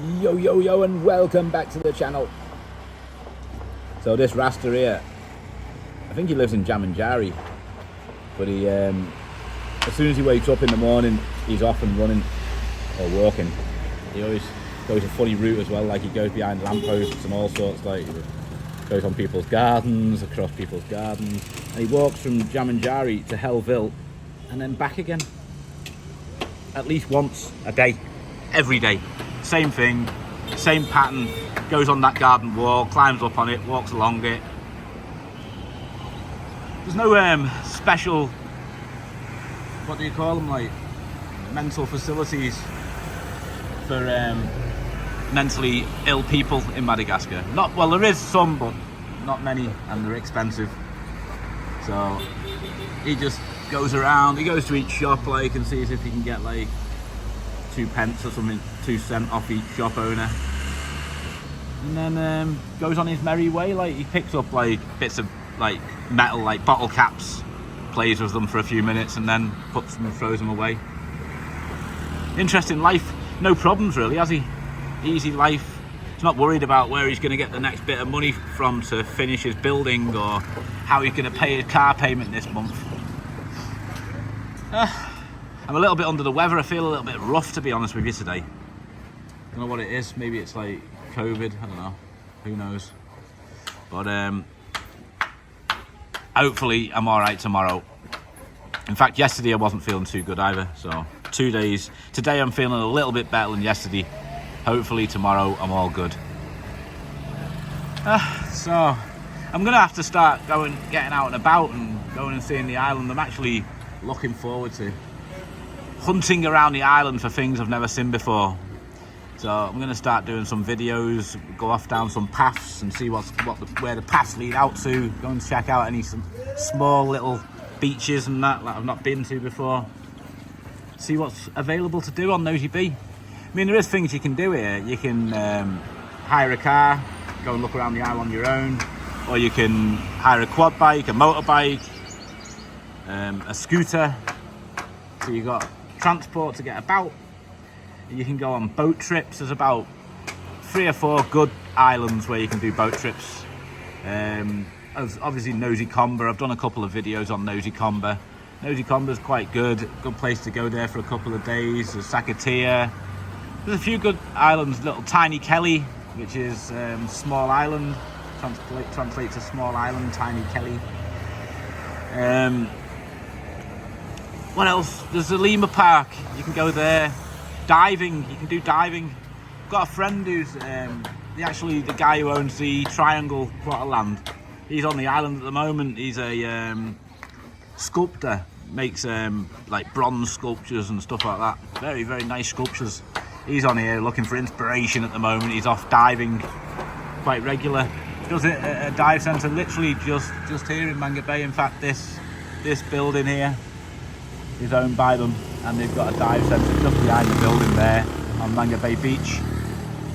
Yo, and welcome back to the channel. So this Rasta here, I think he lives in Jamanjari, but he, as soon as he wakes up in the morning, he's off and running or walking. He always goes a funny route as well, like he goes behind lampposts and all sorts, like goes on people's gardens, across people's gardens, and he walks from Jamanjari to Hellville and then back again, at least once a day, every day. Same thing, same pattern, goes on that garden wall, climbs up on it, walks along it. There's no special, what do you call them, like mental facilities for mentally ill people in Madagascar. Not, well, there is some, but not many, and they're expensive. So he just goes around, he goes to each shop like and sees if he can get like 2 pence or something, 2 cents off each shop owner, and then goes on his merry way. Like he picks up like bits of like metal, like bottle caps, plays with them for a few minutes, and then puts them and throws them away. Interesting life, no problems really, has he? Easy life. He's not worried about where he's going to get the next bit of money from to finish his building, or how he's going to pay his car payment this month. I'm a little bit under the weather. I feel a little bit rough, to be honest with you, today. Don't know what it is. Maybe it's like COVID. I don't know. Who knows? But hopefully I'm all right tomorrow. In fact, yesterday I wasn't feeling too good either. So 2 days. Today I'm feeling a little bit better than yesterday. Hopefully tomorrow I'm all good. So I'm gonna have to start getting out and about and going and seeing the island. I'm actually looking forward to hunting around the island for things I've never seen before. So I'm going to start doing some videos, go off down some paths and see where the paths lead out to. Go and check out some small little beaches and that I've not been to before. See what's available to do on Nosy Be. I mean, there is things you can do here. You can hire a car, go and look around the island on your own, or you can hire a quad bike, a motorbike, a scooter. So you've got transport to get about. You can go on boat trips. There's about 3 or 4 good islands where you can do boat trips. Obviously Nosy Comber, I've done a couple of videos on Nosy Comber. Nosy Comber's quite good place to go there for a couple of days. There's Sakatia. There's a few good islands. Little Tiny Kelly, which is small island, translates to small island, Tiny Kelly. What else? There's the Lima Park. You can go there. Diving. You can do diving. Got a friend who's the guy who owns the Triangle plot of land. He's on the island at the moment. He's a sculptor. Makes like bronze sculptures and stuff like that. Very, very nice sculptures. He's on here looking for inspiration at the moment. He's off diving quite regular. Does it at a dive centre literally just here in Manga Bay. In fact, this building here is owned by them, and they've got a dive centre just behind the building there on Manga Bay Beach.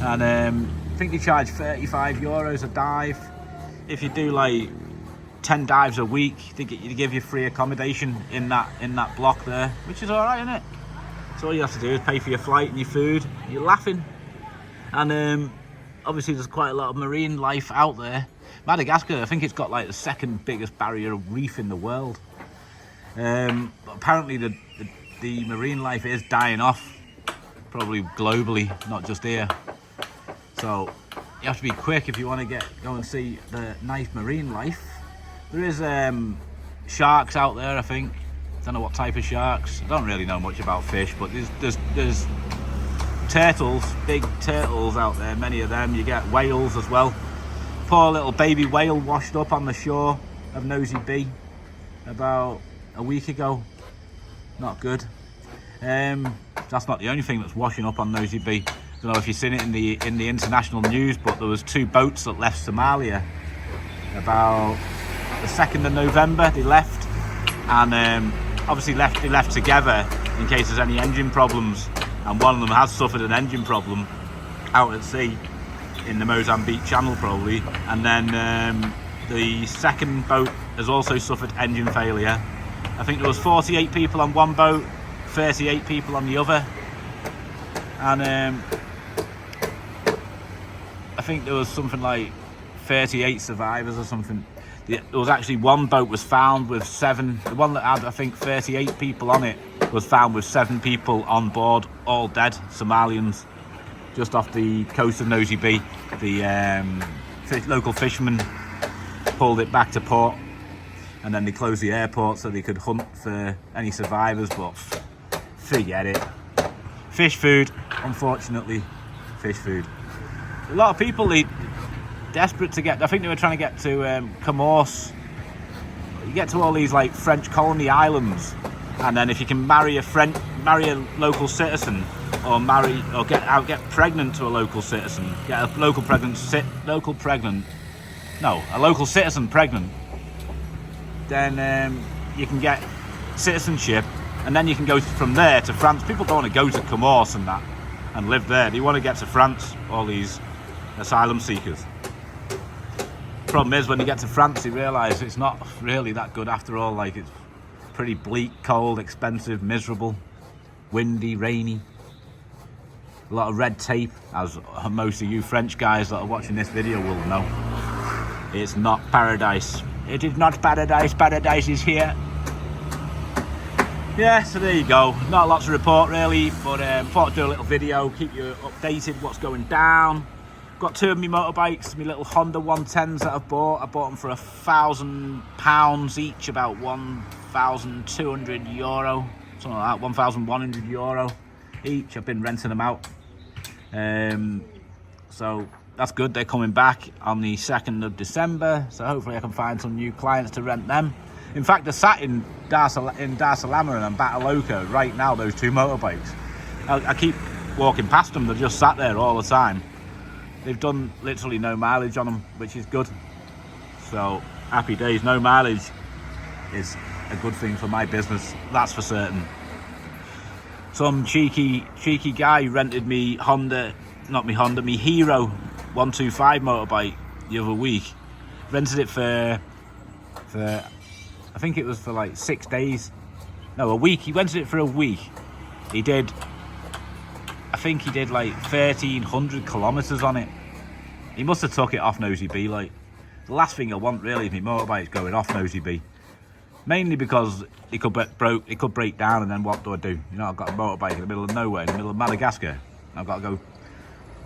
And I think they charge €35 a dive. If you do like 10 dives a week, they give you free accommodation in that block there, which is all right, isn't it? So all you have to do is pay for your flight and your food. You're laughing. And obviously there's quite a lot of marine life out there. Madagascar, I think it's got like the 2nd biggest barrier reef in the world. But apparently the marine life is dying off, probably globally, not just here. So you have to be quick if you want to go and see the nice marine life. There is sharks out there, I think. Don't know what type of sharks. I don't really know much about fish, but there's turtles, big turtles out there. Many of them. You get whales as well. Poor little baby whale washed up on the shore of Nosy Be about a week ago. Not good. That's not the only thing that's washing up on Nosy Be. I don't know if you've seen it in the international news, but there was 2 boats that left Somalia about the 2nd of November. They left, and obviously they left together in case there's any engine problems, and one of them has suffered an engine problem out at sea in the Mozambique Channel probably, and then the second boat has also suffered engine failure. I think there was 48 people on one boat, 38 people on the other, and think there was something like 38 survivors or something. There was actually one boat was found with 7. The one that had, I think, 38 people on it was found with 7 people on board, all dead, Somalians, just off the coast of Nosy Be. The local fishermen pulled it back to port, and then they closed the airport so they could hunt for any survivors, but forget it. Fish food, unfortunately, fish food. A lot of people, they desperate to get, I think they were trying to get to Comoros. You get to all these like French colony islands, and then if you can marry a local citizen, or get pregnant to a local citizen, get a local citizen pregnant, then you can get citizenship, and then you can go from there to France. People don't want to go to Comoros and that and live there. They want to get to France, all these asylum seekers. Problem is, when you get to France, you realise it's not really that good after all. Like, it's pretty bleak, cold, expensive, miserable, windy, rainy. A lot of red tape, as most of you French guys that are watching this video will know. It's not paradise. It is not paradise. Paradise is here. Yeah, so there you go. Not a lot to report really, but thought I'd do a little video, keep you updated what's going down. Got 2 of my motorbikes, my little Honda 110s that I've bought. I bought them for £1,000 each, about €1,200, something like that, €1,100 each. I've been renting them out. So that's good. They're coming back on the 2nd of December, so hopefully I can find some new clients to rent them. In fact, they're sat in Dar es Salaam and Bataloka right now, those 2 motorbikes. I keep walking past them, they're just sat there all the time. They've done literally no mileage on them, which is good. So, happy days. No mileage is a good thing for my business, that's for certain. Some cheeky guy rented me me Hero 125 motorbike the other week. Rented it for I think it was for like 6 days. No, a week. He rented it for a week. I think he did like 1,300 kilometers on it. He must have took it off Nosy Be. Like, the last thing I want really is my motorbike going off Nosy Be. Mainly because it could break down, and then what do I do? You know, I've got a motorbike in the middle of nowhere, in the middle of Madagascar. I've got to go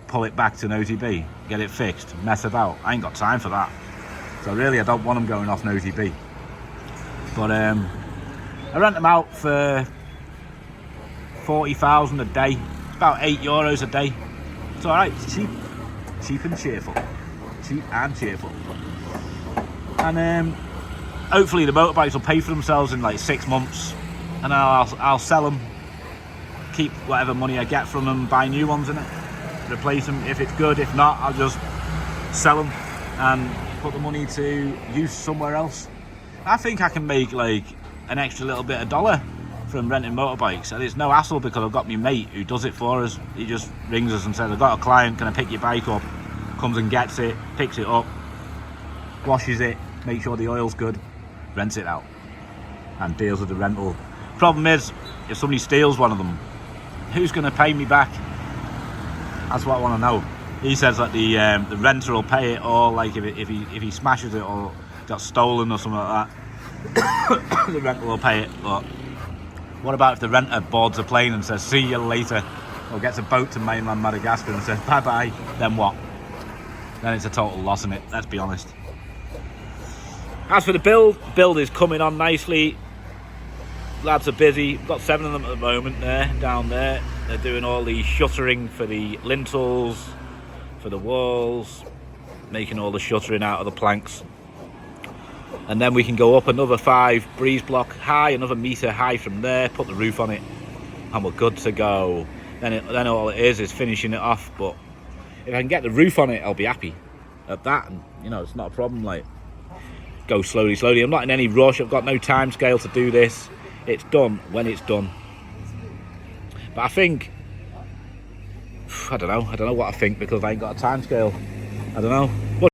pull it back to Nosy Be, get it fixed, mess about. I ain't got time for that. So really, I don't want them going off Nosy Be. But I rent them out for 40,000 a day. It's about €8 a day. It's all right. It's cheap and cheerful. Cheap and cheerful. And hopefully the motorbikes will pay for themselves in like 6 months, and I'll sell them, keep whatever money I get from them, buy new ones in it, replace them if it's good. If not, I'll just sell them and put the money to use somewhere else. I think I can make like an extra little bit of dollar from renting motorbikes, and it's no hassle because I've got my mate who does it for us. He just rings us and says, I've got a client, can I pick your bike up? Comes and gets it, picks it up, washes it, makes sure the oil's good, rents it out, and deals with the rental. Problem is, if somebody steals one of them, who's going to pay me back? That's what I want to know. He says that the renter will pay it, or like if he smashes it or got stolen or something like that, the renter will pay it. But what about if the renter boards a plane and says, see you later, or gets a boat to mainland Madagascar and says, bye-bye, then what? Then it's a total loss, isn't it? Let's be honest. As for the build is coming on nicely. Lads are busy. We've got 7 of them at the moment there, down there. They're doing all the shuttering for the lintels, for the walls, making all the shuttering out of the planks. And then we can go up another 5 breeze block high, another metre high from there, put the roof on it, and we're good to go. Then all it is finishing it off. But if I can get the roof on it, I'll be happy at that. And you know, it's not a problem. Like, go slowly. I'm not in any rush. I've got no time scale to do this. It's done when it's done. But I think, I don't know what I think, because I ain't got a time scale. I don't know.